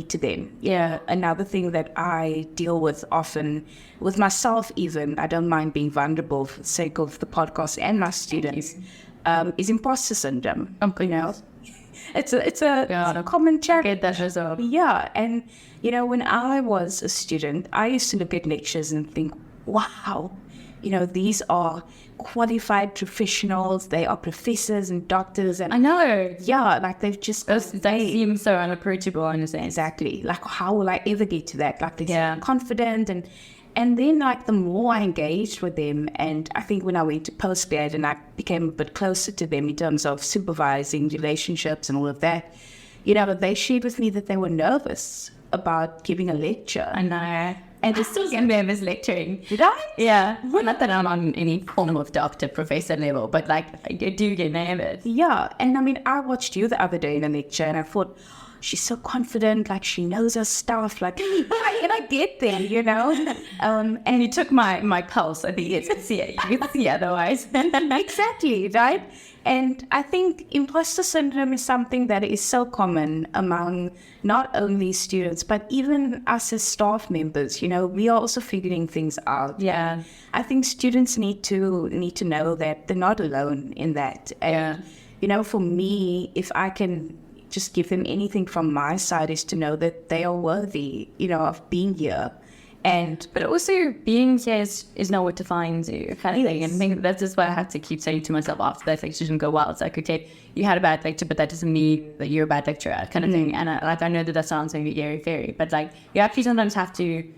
to them. Yeah, another thing that I deal with often, with myself even, I don't mind being vulnerable for the sake of the podcast and my students, is imposter syndrome. You know, it's a common challenge. Yeah, and you know, when I was a student, I used to look at lectures and think, wow, you know, these are qualified professionals, they are professors and doctors, and I know. Yeah, like they've just they seem so unapproachable in a sense. Exactly. Like, how will I ever get to that? Like, they're confident, and then like the more I engaged with them, and I think when I went to postgrad and I became a bit closer to them in terms of supervising relationships and all of that, you know, they shared with me that they were nervous about giving a lecture. I know. And I still get nervous lecturing. Did I? Yeah. Well, not that I'm on any form of doctor, professor level, but like I do get nervous. Yeah. And I mean, I watched you the other day in a lecture and I thought, she's so confident, like she knows her stuff, like how can I get there, you know? And you took my pulse. I think it's you can see otherwise. Exactly, right? And I think imposter syndrome is something that is so common among not only students, but even us as staff members. You know, we are also figuring things out. Yeah. I think students need to know that they're not alone in that. And, you know, for me, if I can just give them anything from my side, is to know that they are worthy, you know, of being here. But also being here is not what defines you, kind of thing. And I think that's just what I had to keep saying to myself after that lecture didn't go well. It's like, okay, you had a bad lecture, but that doesn't mean that you're a bad lecturer, kind of thing. And I know that sounds very airy-fairy, but like you actually sometimes have to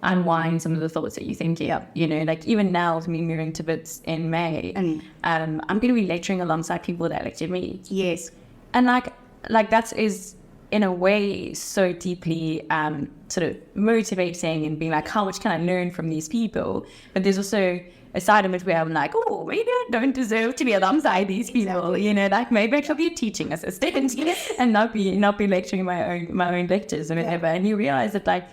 unwind some of the thoughts that you think, you know, like even now with me moving to Wits in May, I'm going to be lecturing alongside people that lectured me. Yes. And like that is in a way so deeply sort of motivating and being like, how much can I learn from these people? But there's also a side of it where I'm like, oh, maybe I don't deserve to be alongside these people, you know, like maybe I should be a teaching assistant and not be lecturing my own lectures and whatever. And you realize that like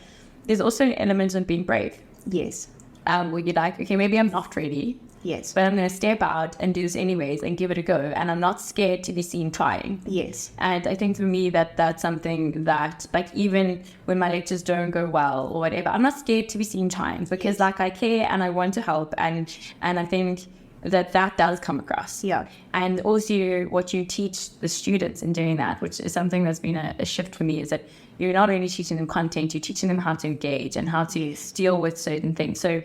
there's also an element of being brave. Yes. Where you're like, okay, maybe I'm not ready. Yes. But I'm going to step out and do this anyways and give it a go. And I'm not scared to be seen trying. Yes. And I think for me that's something that, like, even when my lectures don't go well or whatever, I'm not scared to be seen trying because, like, I care and I want to help. And I think that does come across. Yeah. And also what you teach the students in doing that, which is something that's been a shift for me, is that you're not only teaching them content, you're teaching them how to engage and how to deal with certain things. So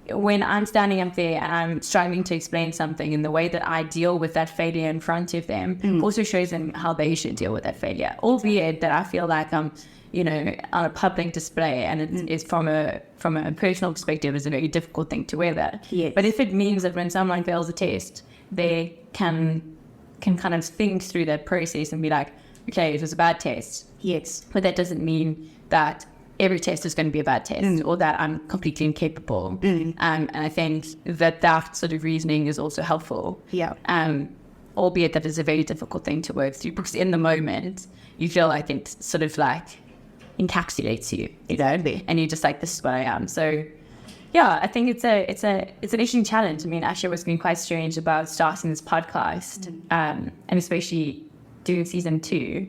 when I'm standing up there and I'm striving to explain something, in the way that I deal with that failure in front of them also shows them how they should deal with that failure. Albeit that I feel like I'm, you know, on a public display, and it is from a personal perspective is a very difficult thing to weather. Yes. But if it means that when someone fails a test, they can kind of think through that process and be like, okay, it was a bad test. Yes. But that doesn't mean that every test is going to be a bad test or that I'm completely incapable. And I think that sort of reasoning is also helpful. Yeah. Albeit that is a very difficult thing to work through, because in the moment you feel like it sort of like encapsulates you, you know, and you're just like, this is what I am. So yeah, I think it's an interesting challenge. I mean, Asha was being quite strange about starting this podcast, and especially doing season 2.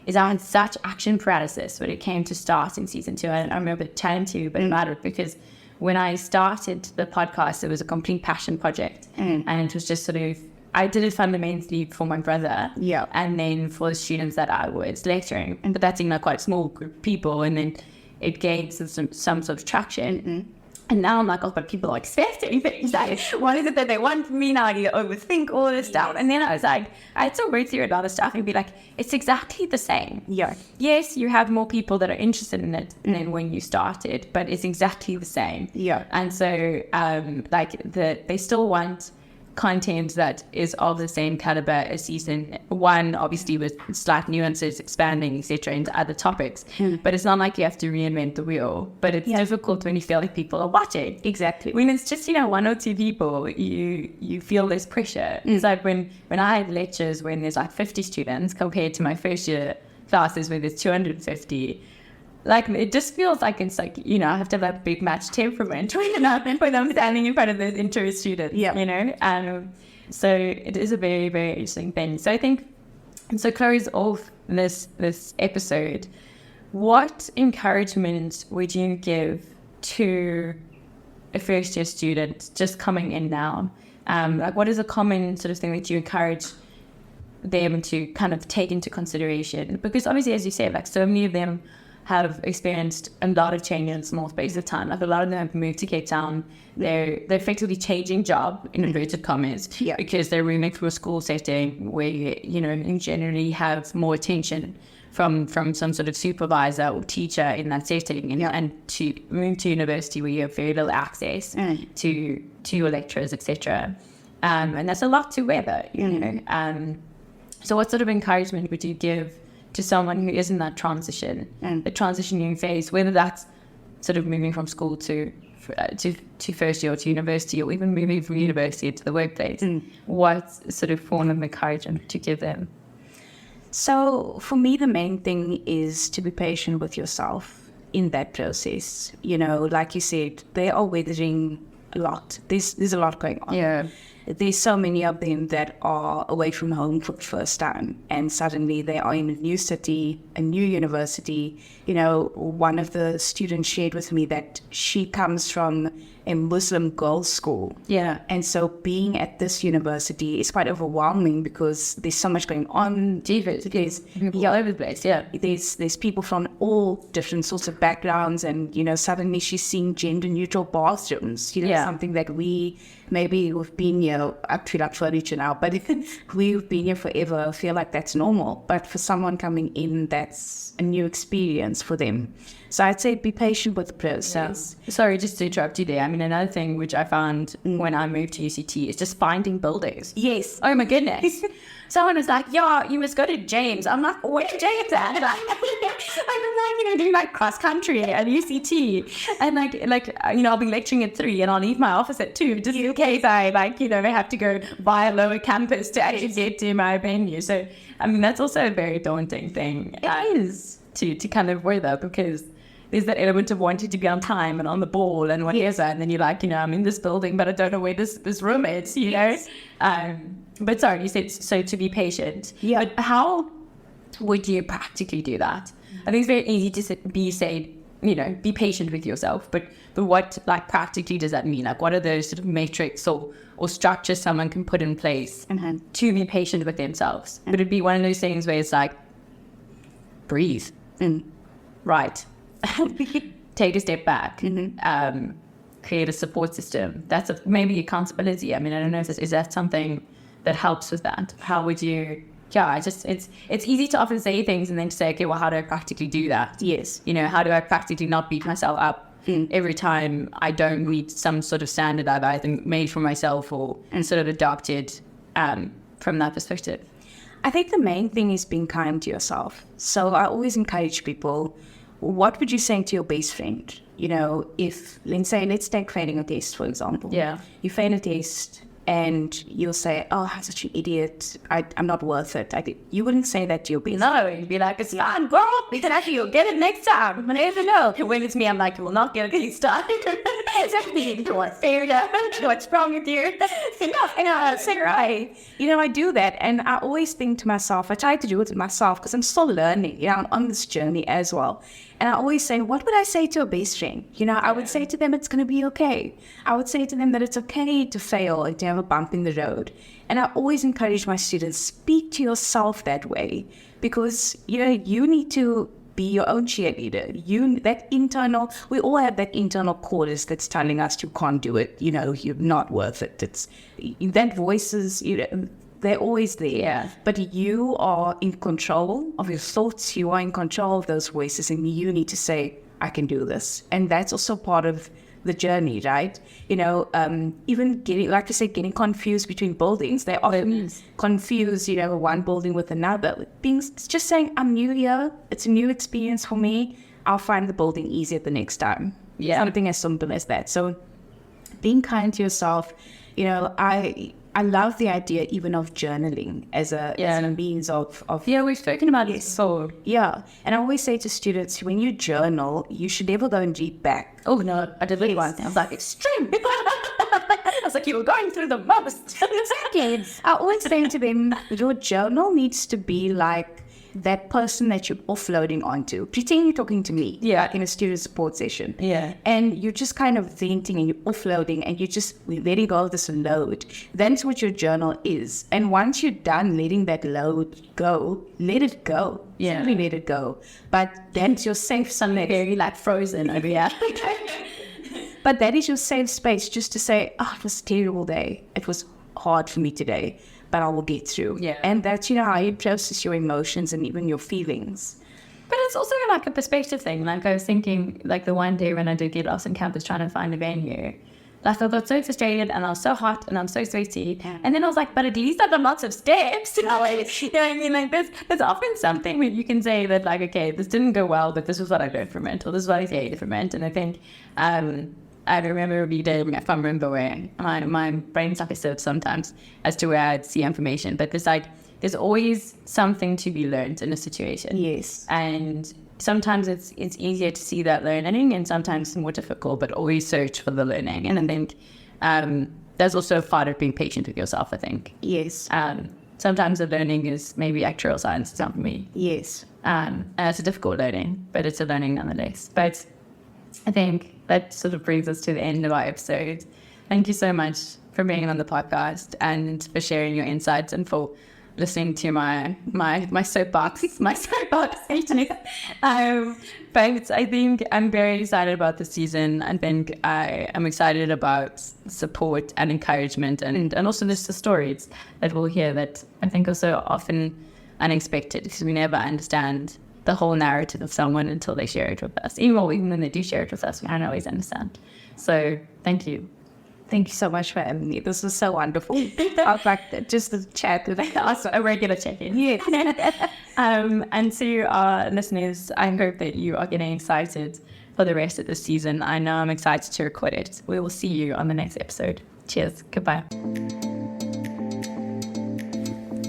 Is I had such action paralysis when it came to starting season 2. I remember chatting to you about it, because when I started the podcast, it was a complete passion project. And it was just sort of, I did it fundamentally for my brother. Yeah. And then for the students that I was lecturing. But that's in a quite small group of people. And then it gained some sort of traction. And now I'm like, oh, but people are expecting things. Like, what is it that they want from me now? You overthink all this stuff. And then I was like, I'd still go through a lot of stuff and be like, it's exactly the same. Yeah. Yes, you have more people that are interested in it than when you started, but it's exactly the same. Yeah. And so, they still want content that is of the same caliber as season 1, obviously with slight nuances, expanding, etc., into other topics. But it's not like you have to reinvent the wheel. But it's difficult when you feel like people are watching. Exactly. When it's just, you know, 1 or 2 people, you feel less pressure. It's like when I have lectures when there's like 50 students compared to my first year classes where there's 250. Like, it just feels like it's like, you know, I have to have that big match temperament when I'm standing in front of those intro students, you know? So it is a very, very interesting thing. So I think, to close off this episode, what encouragement would you give to a first year student just coming in now? Like, what is a common sort of thing that you encourage them to kind of take into consideration? Because obviously, as you say, like, so many of them have experienced a lot of change in a small space of time. Like, a lot of them have moved to Cape Town. They're effectively changing job, in inverted commas, because they're moving from a school setting where, you know, you generally have more attention from some sort of supervisor or teacher in that setting, and to move to university where you have very little access to your lecturers, etc. And that's a lot to weather, you know. So what sort of encouragement would you give to someone who is in that transition, the transitioning phase, whether that's sort of moving from school to first year or to university, or even moving from university to the workplace? What sort of form of encouragement to give them? So for me, the main thing is to be patient with yourself in that process. You know, like you said, they are weathering a lot. There's a lot going on. Yeah. There's so many of them that are away from home for the first time, and suddenly they are in a new city, a new university. You know, one of the students shared with me that she comes from a Muslim girls' school. Yeah. And so being at this university is quite overwhelming because there's so much going on. There's all over the place, yeah. There's people from all different sorts of backgrounds, and, you know, suddenly she's seeing gender-neutral bathrooms, you know, something that we've been here, I feel like furniture now, but we've been here forever, I feel like that's normal. But for someone coming in, that's a new experience for them. So I'd say be patient with the process. Sorry, just to interrupt you there. I mean, another thing which I found when I moved to UCT is just finding buildings. Yes. Oh my goodness. Someone was like, yeah, you must go to James. I'm like, where's James at? Like, I'm like, doing like cross country at UCT. And like, you know, I'll be lecturing at 3 and I'll leave my office at 2 just in case I have to go by a lower campus to actually get to my venue. So, I mean, that's also a very daunting thing. It is. To kind of weather, because there's that element of wanting to be on time and on the ball and whatever, and then you're like, you know, I'm in this building, but I don't know where this room is, you know. But sorry, you said so to be patient. Yeah. But how would you practically do that? I think it's very easy to say, you know, be patient with yourself, but what, like, practically does that mean? Like, what are those sort of metrics or structures someone can put in place to be patient with themselves? But it'd be one of those things where it's like, breathe. Right. Take a step back. Create a support system. That's maybe accountability. I mean, I don't know if is that something that helps with that? How would you? Yeah, it's easy to often say things and then to say, okay, well, how do I practically do that? Yes. You know, how do I practically not beat myself up every time I don't meet some sort of standard I've either made for myself or sort of adopted from that perspective? I think the main thing is being kind to yourself. So I always encourage people, what would you say to your best friend? You know, if, let's take failing a test, for example. Yeah. You fail a test and you'll say, oh, I'm such an idiot. I'm not worth it. You wouldn't say that to your best friend. No, you'd be like, it's fine, girl. Exactly, you'll get it next time. But never know. When it's me, I'm like, you will not get it next time. Exactly. You want fair enough. What's wrong with you? Right. You know, I do that, and I always think to myself, I try to do it to myself because I'm still learning, you know, I'm on this journey as well. And I always say, what would I say to a best friend? You know, I would say to them, it's going to be okay. I would say to them that it's okay to fail and to have a bump in the road. And I always encourage my students, speak to yourself that way, because, you know, you need to be your own cheerleader. We all have that internal chorus that's telling us you can't do it. You know, you're not worth it. It's that voices, you know, they're always there. Yeah. But you are in control of your thoughts. You are in control of those voices, and you need to say, I can do this. And that's also part of the journey, right? You know, even getting confused between buildings. They often confuse, you know, one building with another. It's just saying, I'm new here. It's a new experience for me. I'll find the building easier the next time. Yeah. Something as simple as that. So being kind to yourself, you know, I love the idea even of journaling as a means of we've spoken about this. So and I always say to students, when you journal, you should never go and read back. Oh no, I did really want to. I was like, extreme. I was like, you were going through the most. Exactly. I always say to them, your journal needs to be like that person that you're offloading onto. Pretend you're talking to me, like in a student support session. And you're just kind of venting and you're offloading and you're just letting go of this load. That's what your journal is. And once you're done letting that load go, let it go. Really let it go. But that's your safe space. Very like frozen over here. But that is your safe space, just to say, oh, it was a terrible day. It was hard for me today, but I will get through. And that's, how you process your emotions and even your feelings. But it's also like a perspective thing. Like I was thinking, like the one day when I did get lost in campus trying to find a venue, like I got so frustrated and I was so hot and I'm so sweaty. And then I was like, but at least I've done lots of steps. You know what I mean? Like there's often something where you can say that like, okay, this didn't go well, but this is what I learned from it, or this is what I gained from it. And I think, I remember reading, I can't remember where, my brain's like a sieve sometimes as to where I'd see information, but there's always something to be learned in a situation. Yes. And sometimes it's easier to see that learning, and sometimes it's more difficult, but always search for the learning. And I think there's also a part of being patient with yourself, I think. Yes. Sometimes the learning is maybe actuarial science, it's not for me. Yes. And it's a difficult learning, but it's a learning nonetheless. But I think that sort of brings us to the end of our episode. Thank you so much for being on the podcast and for sharing your insights and for listening to my soapbox, But I think I'm very excited about the season. I think I am excited about support and encouragement and also just the stories that we'll hear that I think are so often unexpected, because we never understand the whole narrative of someone until they share it with us. Even when they do share it with us, we don't always understand. So thank you. Thank you so much for having me. This was so wonderful. I like just the chat with Also a regular check-in. Yes. And to our listeners, I hope that you are getting excited for the rest of the season. I know I'm excited to record it. We will see you on the next episode. Cheers. Goodbye.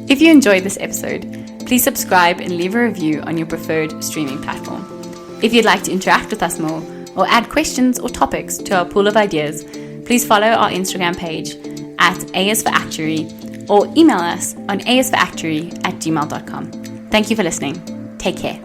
If you enjoyed this episode, please subscribe and leave a review on your preferred streaming platform. If you'd like to interact with us more or add questions or topics to our pool of ideas, please follow our Instagram page at ASForActuary or email us on asforactuary@gmail.com. Thank you for listening. Take care.